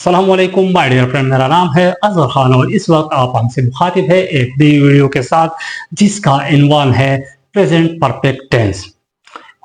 अस्सलामुअलैकुम my dear friend, मेरा नाम है अजहर खान और इस वक्त आप हमसे मुखातिब है एक नई वीडियो के साथ जिसका इन्वान है प्रेजेंट परफेक्ट टेंस।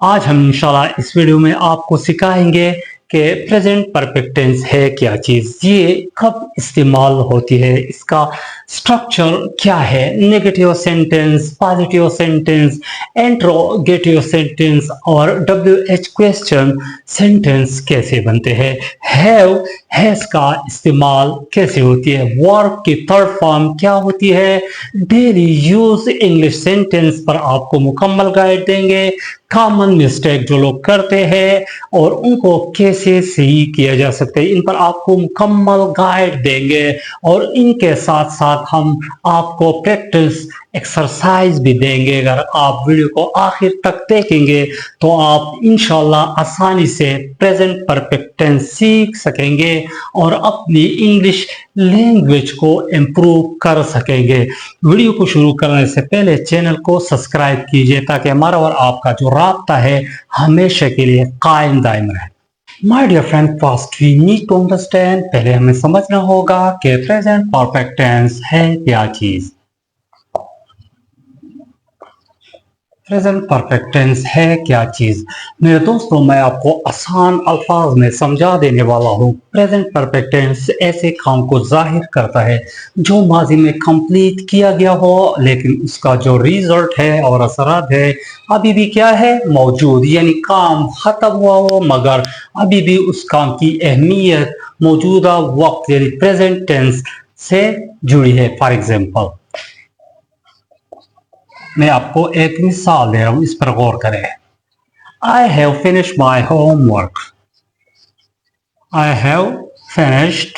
आज हम इंशाल्लाह इस वीडियो में आपको सिखाएंगे कि प्रेजेंट परफेक्ट टेंस है क्या चीज़, ये कब इस्तेमाल होती है, इसका स्ट्रक्चर क्या है, negative sentence, positive sentence, interrogative sentence और डब्ल्यू एच क्वेश्चन सेंटेंस कैसे बनते हैं, हैज़ का इस्तेमाल कैसे होती है, वर्ब की थर्ड फॉर्म क्या होती है, डेली यूज इंग्लिश सेंटेंस पर आपको मुकम्मल गाइड देंगे, कॉमन मिस्टेक जो लोग करते हैं और उनको कैसे सही किया जा सकता है, इन पर आपको मुकम्मल गाइड देंगे और इनके साथ साथ हम आपको प्रैक्टिस एक्सरसाइज भी देंगे। अगर आप वीडियो को आखिर तक देखेंगे तो आप इंशाल्लाह आसानी से प्रेजेंट परफेक्ट टेंस सीख सकेंगे और अपनी इंग्लिश लैंग्वेज को इम्प्रूव कर सकेंगे। वीडियो को शुरू करने से पहले चैनल को सब्सक्राइब कीजिए ताकि हमारा और आपका जो राब्ता है हमेशा के लिए कायम दायम रहे। My dear friend, first we need to understand, पहले हमें समझना होगा कि प्रेजेंट परफेक्ट टेंस है क्या चीज। प्रेजेंट परफेक्ट टेंस है क्या चीज मेरे दोस्तों, मैं आपको आसान अल्फाज में समझा देने वाला हूँ। प्रेजेंट परफेक्ट टेंस ऐसे काम को जाहिर करता है जो माजी में कंप्लीट किया गया हो लेकिन उसका जो रिजल्ट है और असरात है अभी भी क्या है, मौजूद, यानी काम खत्म हुआ हो मगर अभी भी उस काम की अहमियत मौजूदा वक्त यानी प्रेजेंट टेंस से जुड़ी है। फॉर एग्जाम्पल मैं आपको एक मिसाल दे रहा हूं, इस पर गौर करें। I have finished my homework. I have finished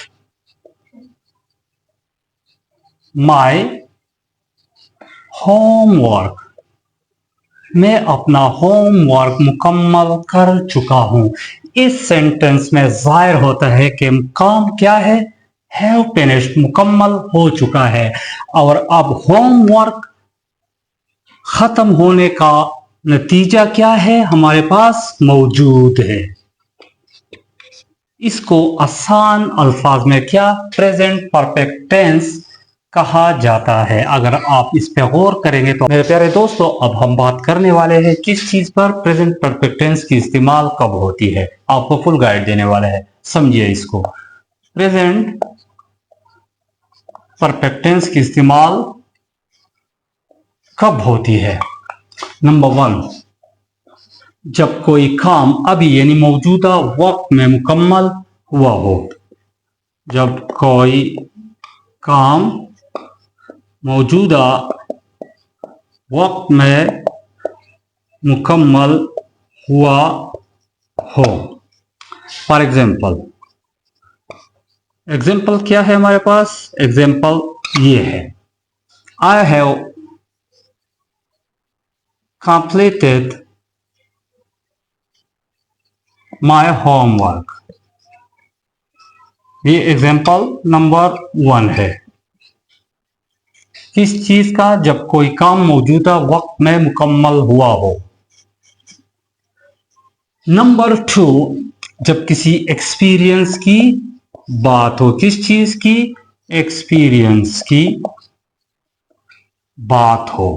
my homework. मैं अपना होमवर्क मुकम्मल कर चुका हूं। इस सेंटेंस में जाहिर होता है कि काम क्या है, हैव फिनिश्ड, मुकम्मल हो चुका है और अब होमवर्क खत्म होने का नतीजा क्या है, हमारे पास मौजूद है। इसको आसान अल्फाज में क्या, प्रेजेंट परफेक्ट टेंस कहा जाता है। अगर आप इस पे गौर करेंगे तो मेरे प्यारे दोस्तों, अब हम बात करने वाले हैं किस चीज पर, प्रेजेंट परफेक्ट टेंस की इस्तेमाल कब होती है। आपको फुल गाइड देने वाले हैं, समझिए इसको। प्रेजेंट परफेक्ट टेंस की इस्तेमाल कब होती है। नंबर 1, जब कोई काम अभी यानी मौजूदा वक्त में मुकम्मल हुआ हो। जब कोई काम मौजूदा वक्त में मुकम्मल हुआ हो। फॉर एग्जाम्पल, एग्जाम्पल क्या है हमारे पास, एग्जाम्पल ये है, I have completed my homework. ये एग्जाम्पल नंबर 1 है। किस चीज का, जब कोई काम मौजूदा वक्त में मुकम्मल हुआ हो। नंबर 2, जब किसी एक्सपीरियंस की बात हो। किस चीज की, एक्सपीरियंस की बात हो।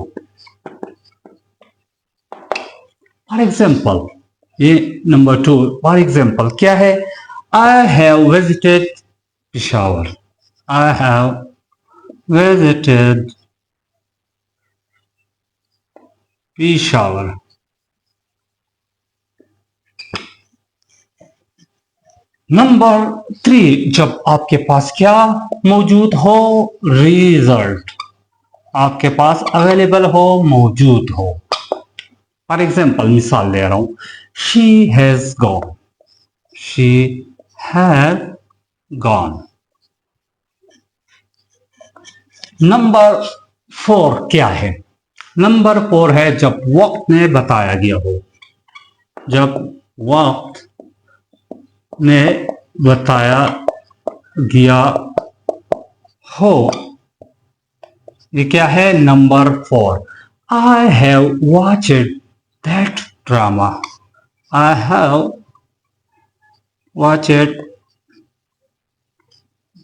फॉर एग्जाम्पल, ये नंबर 2 फॉर एग्जाम्पल क्या है, I have visited Peshawar. I have visited Peshawar. Number 3, जब आपके पास क्या मौजूद हो, रिजल्ट, आपके पास अवेलेबल हो, मौजूद हो। फॉर एग्जाम्पल मिसाल दे रहा हूं, she has gone. She has gone. Number 4 क्या है, नंबर 4 है जब वक्त में बताया गया हो। जब वक्त में बताया गया हो, ये क्या है, number 4। I have watched that drama. I have watched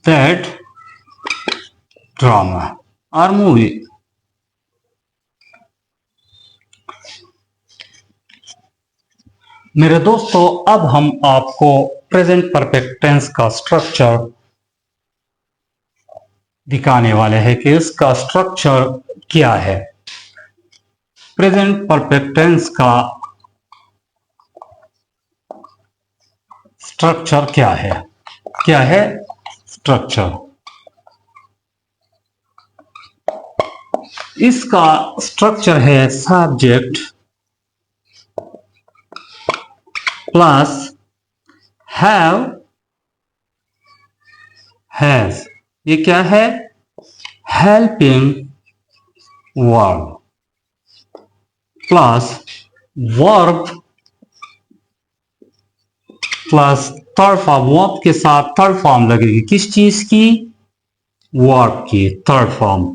that drama or movie. मेरे दोस्तों, अब हम आपको प्रेजेंट परफेक्ट टेंस का स्ट्रक्चर दिखाने वाले हैं कि इसका स्ट्रक्चर क्या है। प्रेजेंट परफेक्ट टेंस का स्ट्रक्चर क्या है? क्या है स्ट्रक्चर? इसका स्ट्रक्चर है सब्जेक्ट प्लस हैव हैज। ये क्या है? Helping verb plus verb plus third form. Verb के साथ थर्ड फॉर्म लगेगी। किस चीज की? वर्ब की थर्ड फॉर्म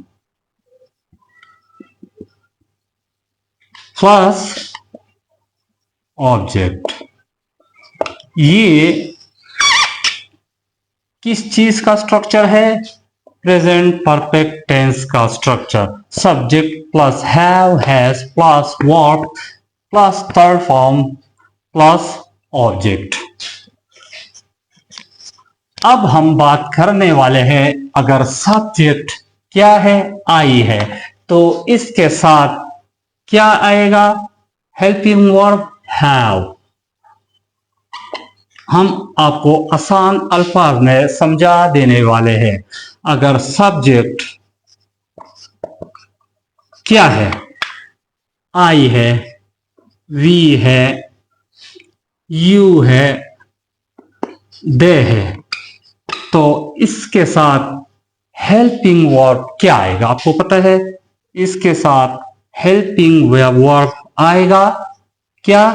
प्लस ऑब्जेक्ट। ये किस चीज का स्ट्रक्चर है? प्रेजेंट परफेक्ट टेंस का structure. Subject plus have has plus verb plus third form plus object. अब हम बात करने वाले हैं, अगर सब्जेक्ट क्या है? आई है, तो इसके साथ क्या आएगा? Helping verb have. हम आपको आसान अल्फाज में समझा देने वाले हैं। अगर सब्जेक्ट क्या है? आई है, वी है, यू है, दे है, तो इसके साथ हेल्पिंग वर्ब क्या आएगा? आपको पता है, इसके साथ हेल्पिंग वर्ब आएगा। क्या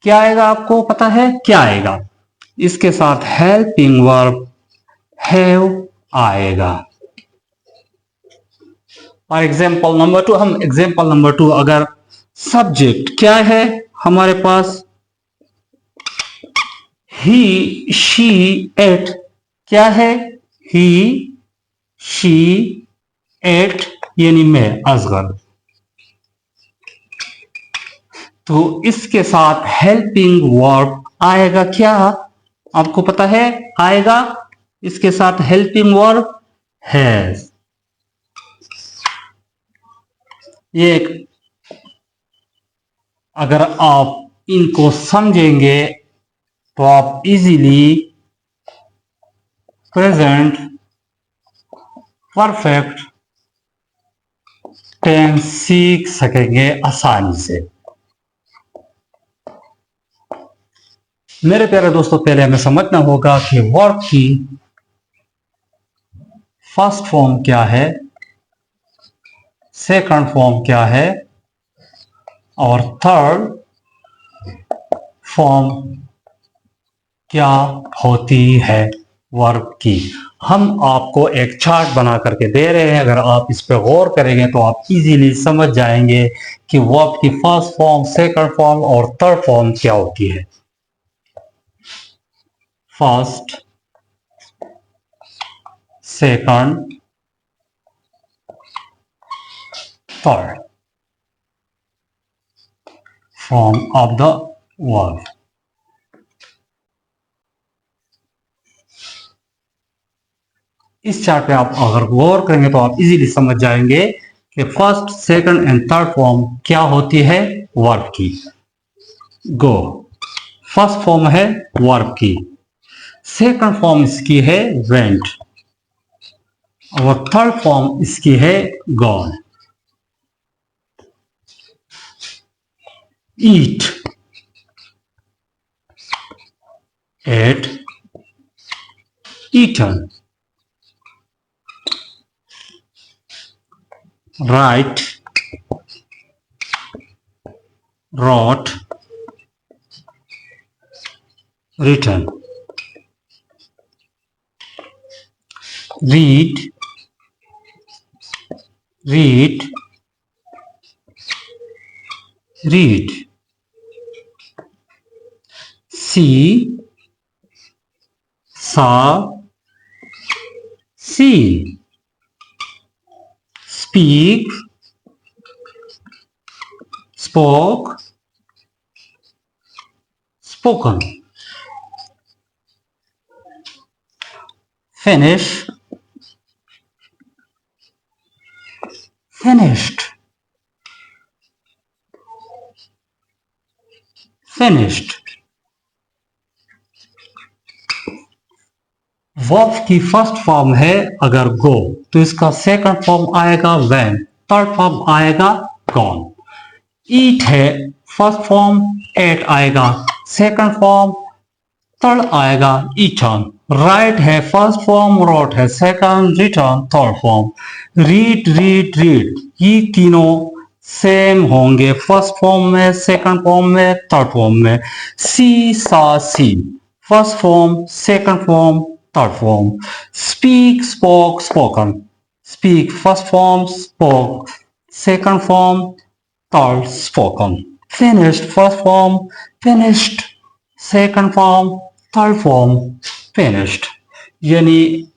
क्या आएगा? आपको पता है क्या आएगा? इसके साथ हेल्पिंग वर्ब हैव आएगा। और एग्जाम्पल नंबर 2, हम एग्जाम्पल नंबर 2, अगर सब्जेक्ट क्या है हमारे पास? ही शी एट। क्या है? ही शी एट यानी मैं, असगर। तो इसके साथ हेल्पिंग वर्ब आएगा। क्या आपको पता है आएगा? इसके साथ हेल्पिंग वर्ब हैज। ये अगर आप इनको समझेंगे तो आप इजीली प्रेजेंट परफेक्ट टेंस सीख सकेंगे आसानी से। मेरे प्यारे दोस्तों, पहले हमें समझना होगा कि वर्ब की फर्स्ट फॉर्म क्या है, सेकंड फॉर्म क्या है और थर्ड फॉर्म क्या होती है वर्ब की। हम आपको एक चार्ट बना करके दे रहे हैं। अगर आप इस पर गौर करेंगे तो आप इजीली समझ जाएंगे कि वर्ब की फर्स्ट फॉर्म, सेकंड फॉर्म और थर्ड फॉर्म क्या होती है। First, second, third form of the verb. इस चार्ट पे आप अगर गौर करेंगे तो आप इजीली समझ जाएंगे कि first, second and third form क्या होती है वर्ब की। गो। फर्स्ट फॉर्म है वर्ब की, सेकंड फॉर्म इसकी है वेंट और थर्ड फॉर्म इसकी है gone. Eat, ate, eaten. Write, wrote, written. Read, read, read. See, saw, seen, speak, spoke, spoken, finish, finished, finished। Verb की फर्स्ट फॉर्म है अगर गो तो इसका सेकंड फॉर्म आएगा वेन, थर्ड फॉर्म आएगा गॉन। ईट है फर्स्ट फॉर्म, एट आएगा second form, third आएगा ईटन। राइट है फर्स्ट फॉर्म, रोट है second, return third form. Read read read ये तीनों सेम होंगे फर्स्ट फॉर्म में, सेकंड फॉर्म में, थर्ड फॉर्म में। See saw see first form, second form, third form. Speak spoke spoken, speak first form, spoke second form, third spoken। Finished first form, finished second form, third form, finished। यानी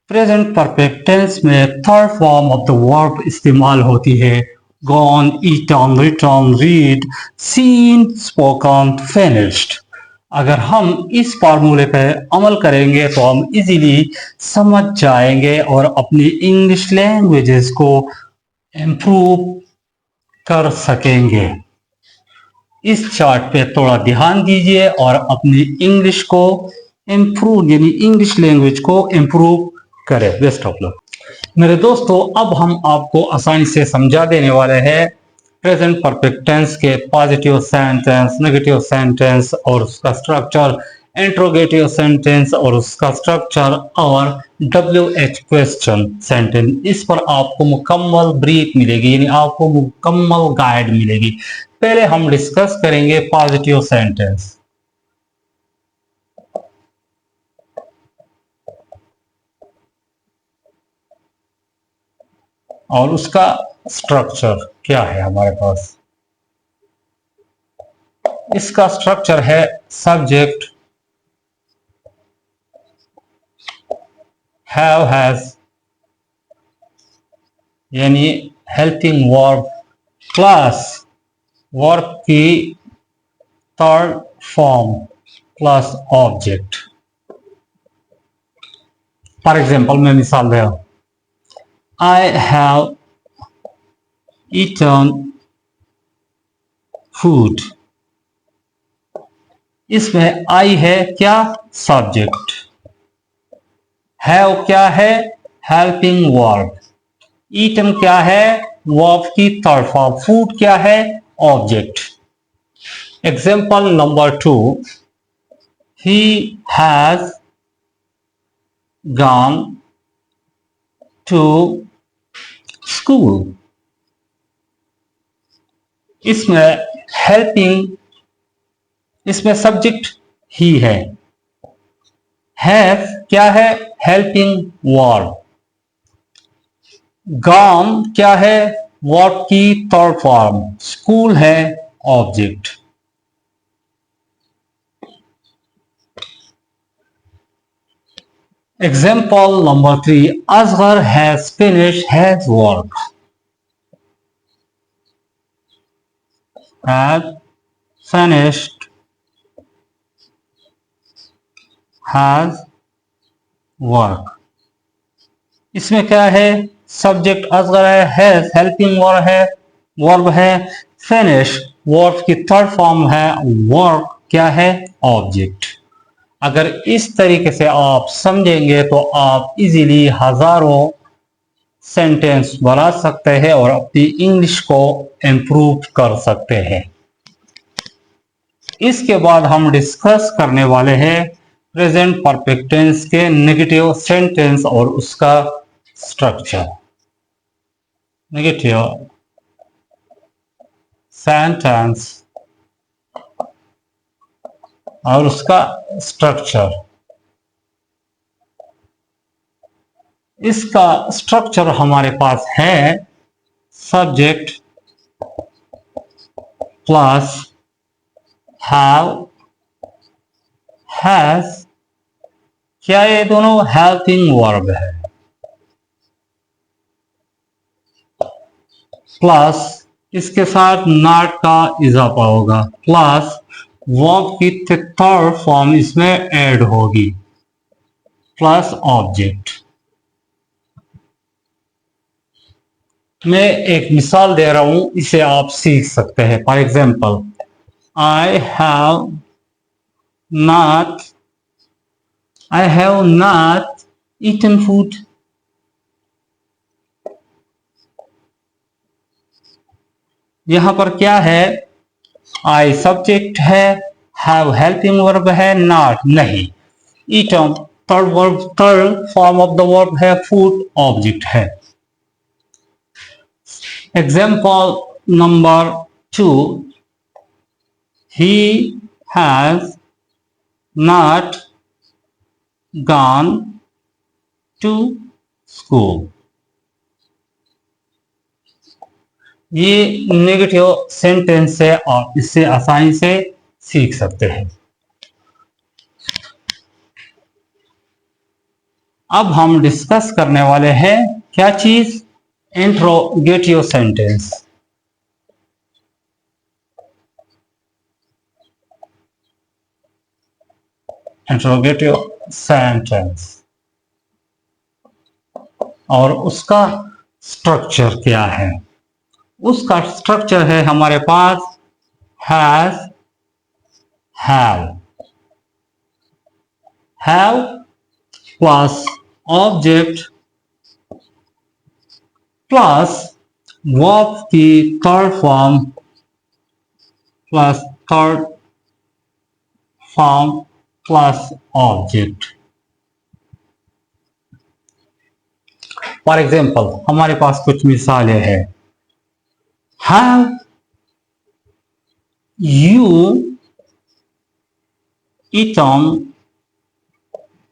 present perfect tense में third form of the verb इस्तेमाल होती है। Gone, eaten, return, read, seen, spoken, finished. अगर हम इस फार्मूले पर अमल करेंगे तो हम इजीली समझ जाएंगे और अपनी इंग्लिश लैंग्वेजेस को इम्प्रूव कर सकेंगे। इस चार्ट पे थोड़ा ध्यान दीजिए और अपनी इंग्लिश को इम्प्रूव यानी इंग्लिश लैंग्वेज को इम्प्रूव करें। बेस्ट ऑफ लक मेरे दोस्तों। अब हम आपको आसानी से समझा देने वाले हैं प्रेजेंट परफेक्ट टेंस के पॉजिटिव सेंटेंस, नेगेटिव सेंटेंस और उसका स्ट्रक्चर, इंट्रोगेटिव सेंटेंस और उसका स्ट्रक्चर और WH क्वेश्चन सेंटेंस। इस पर आपको मुकम्मल ब्रीफ मिलेगी यानी आपको मुकम्मल गाइड मिलेगी। पहले हम डिस्कस करेंगे पॉजिटिव सेंटेंस और उसका स्ट्रक्चर क्या है हमारे पास। इसका स्ट्रक्चर है सब्जेक्ट, हैव, हैज यानी हेल्पिंग वर्ब प्लस वर्ब की third form plus object. For example मैं मिसाल दे रहा हूं, आई हैव ईटन फूड। इसमें आई है क्या, सब्जेक्ट। हैव क्या है, हेल्पिंग वर्ब। ईटन क्या है, वर्ब की थर्ड फॉर्म। फूड क्या है, object. Example number 2, he has gone to school। इसमें हेल्पिंग, इसमें सब्जेक्ट ही है। हैव क्या है, हेल्पिंग वर्ब। गॉन क्या है, वर्ब की थर्ड फॉर्म। स्कूल है object. Example number 3, Asgar has finished has work. Has finished has work। इसमें क्या है, सब्जेक्ट असगर है, हैज हेल्पिंग वर्ब है, फिनिश वर्ब की थर्ड फॉर्म है, वर्क क्या है, ऑब्जेक्ट। अगर इस तरीके से आप समझेंगे तो आप इजीली हजारों सेंटेंस बना सकते हैं और अपनी इंग्लिश को इम्प्रूव कर सकते हैं। इसके बाद हम डिस्कस करने वाले हैं प्रेजेंट परफेक्ट टेंस के नेगेटिव सेंटेंस और उसका स्ट्रक्चर। नेगेटिव सेंटेंस और उसका स्ट्रक्चर। इसका स्ट्रक्चर हमारे पास है सब्जेक्ट प्लस हैव, हैज, क्या ये दोनों हेल्पिंग वर्ब है। प्लस इसके साथ नॉट का इजाफा होगा, प्लस वर्ब की थर्ड फॉर्म इसमें ऐड होगी, प्लस ऑब्जेक्ट। मैं एक मिसाल दे रहा हूं, इसे आप सीख सकते हैं। For example, I have not eaten food. यहां पर क्या है, आई सब्जेक्ट है, हैव हेल्पिंग वर्ब है, नॉट नहीं, eaten third form of the verb है, फूड ऑब्जेक्ट है। Example number 2, he has not gone to school। ये नेगेटिव सेंटेंस है और इससे आसानी से सीख सकते हैं। अब हम डिस्कस करने वाले हैं क्या चीज, इंट्रोगेटिव सेंटेंस। इंट्रोगेटिव सेंटेंस और उसका स्ट्रक्चर क्या है। उसका स्ट्रक्चर है हमारे पास has, have plus object plus verb की third form plus object. For example हमारे पास कुछ मिसालें हैं। Have you eaten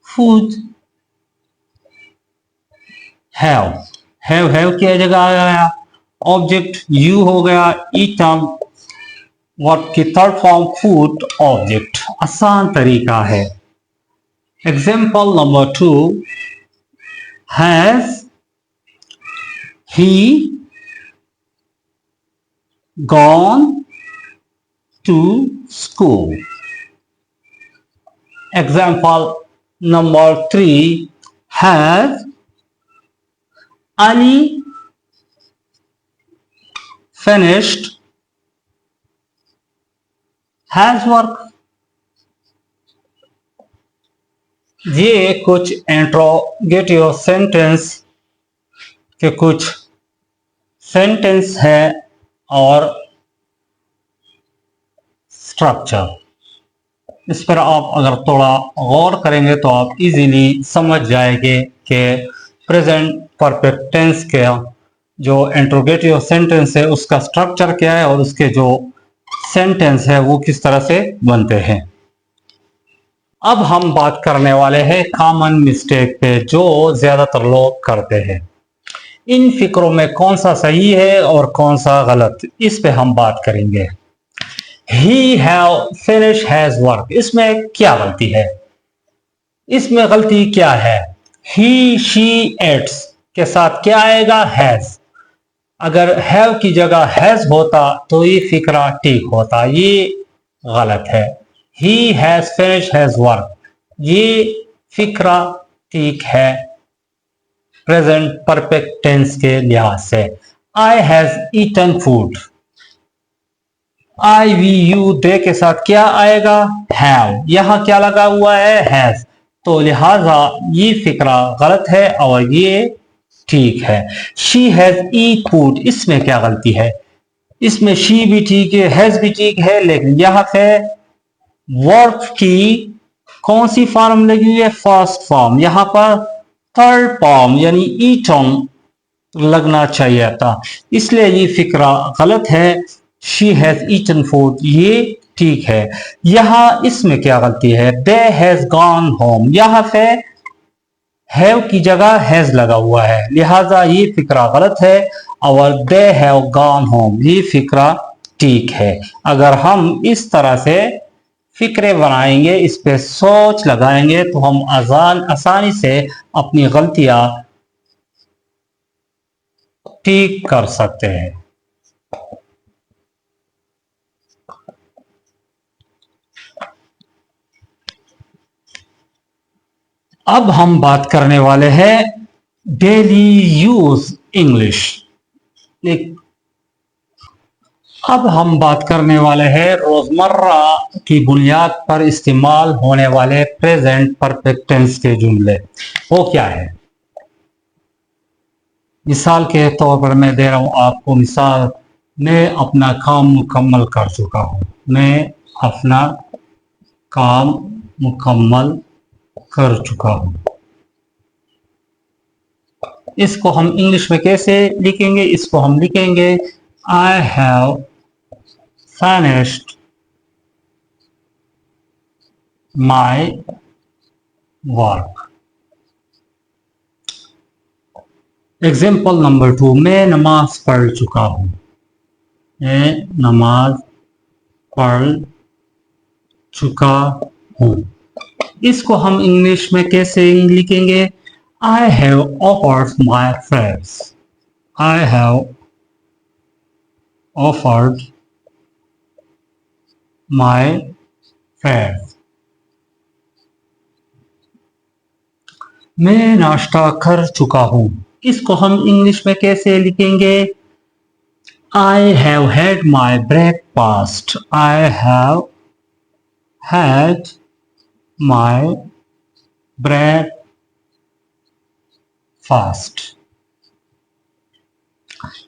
food. Have की जगह आ गया ऑब्जेक्ट, यू हो गया, ईटन वर्ब की थर्ड फॉर्म फूड ऑब्जेक्ट। आसान तरीका है। Example number 2, has he gone to school। Example number 3, has Ali finished his work। ये कुछ इंट्रोगेटिव सेंटेंस के कुछ सेंटेंस है और स्ट्रक्चर। इस पर आप अगर थोड़ा गौर करेंगे तो आप इजीली समझ जाएंगे कि प्रेजेंट परफेक्ट टेंस के जो इंट्रोगेटिव सेंटेंस है उसका स्ट्रक्चर क्या है और उसके जो सेंटेंस है वो किस तरह से बनते हैं। अब हम बात करने वाले हैं कॉमन मिस्टेक पे जो ज्यादातर लोग करते हैं। इन फिक्रों में कौन सा सही है और कौन सा गलत, इस पे हम बात करेंगे। He have finished his work, इसमें क्या गलती है, इसमें गलती क्या है। He, she, its के साथ क्या आएगा, has। अगर have की जगह has होता तो ये फिक्रा ठीक होता, ये गलत है। He has finished his work, ये फिक्रा ठीक है प्रेजेंट परफेक्ट टेंस के लिहाज से। I has eaten food, I we you they के साथ क्या आएगा, हैव। यहां क्या लगा हुआ है, हैज। तो लिहाजा ये फिक्रा गलत है और ये ठीक है। शी हैज ईट फूड, इसमें क्या गलती है, इसमें शी भी ठीक है, हैज भी ठीक है, लेकिन यहां पे वर्ब की कौन सी फॉर्म लगी हुई है, फर्स्ट फॉर्म। यहां पर थर्ड फॉर्म यानी ईटन लगना चाहिए था, इसलिए ये फिक्रा गलत है। शी हैज ईटन फूड, ये ठीक है। यहां इसमें क्या गलती है, दे हैज गॉन होम, यहां पे हैव की जगह हैज लगा हुआ है, लिहाजा ये फिक्रा गलत है। और दे हैव गॉन होम, ये फिक्रा ठीक है। अगर हम इस तरह से फिक्रे बनाएंगे, इस पे सोच लगाएंगे तो हम आसानी से अपनी गलतियां ठीक कर सकते हैं। अब हम बात करने वाले हैं डेली यूज इंग्लिश। अब हम बात करने वाले हैं रोजमर्रा की बुनियाद पर इस्तेमाल होने वाले प्रेजेंट परफेक्ट टेंस के जुमले। वो क्या है? मिसाल के तौर पर मैं दे रहा हूं आपको मिसाल, मैं अपना काम मुकम्मल कर चुका हूं। मैं अपना काम मुकम्मल कर चुका हूं। इसको हम इंग्लिश में कैसे लिखेंगे? इसको हम लिखेंगे I have finished my work। Example number 2, मैं नमाज पढ़ चुका हूँ। मैं नमाज पढ़ चुका हूँ। इसको हम इंग्लिश में कैसे लिखेंगे? I have offered my friends. I have offered my friends. मैं नाश्ता कर चुका हूँ। इसको हम इंग्लिश में कैसे लिखेंगे? I have had my breakfast। I have had my breakfast।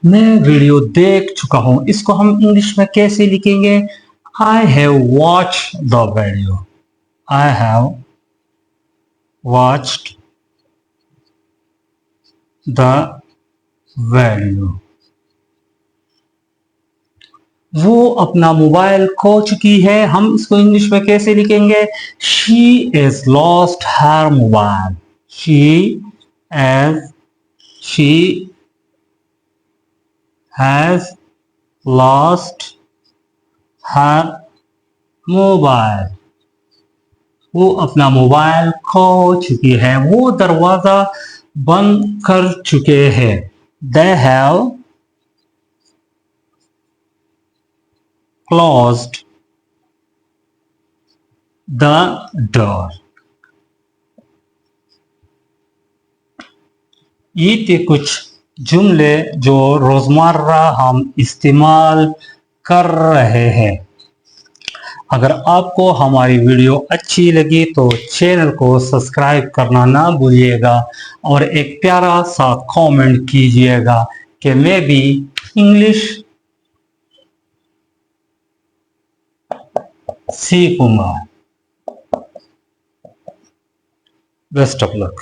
मैं वीडियो देख चुका हूं। इसको हम इंग्लिश में कैसे लिखेंगे? I have watched the video। I have watched the video। वो अपना मोबाइल खो चुकी है। हम इसको इंग्लिश में कैसे लिखेंगे? She is lost her mobile. She has lost her mobile. वो अपना मोबाइल खो चुकी है। वो दरवाजा बंद कर चुके हैं। They have closed the door। ये थे कुछ जुमले जो रोजमर्रा हम इस्तेमाल कर रहे हैं। अगर आपको हमारी वीडियो अच्छी लगी तो चैनल को सब्सक्राइब करना ना भूलिएगा और एक प्यारा सा कमेंट कीजिएगा कि मैं भी इंग्लिश सीखूंगा। Best of luck.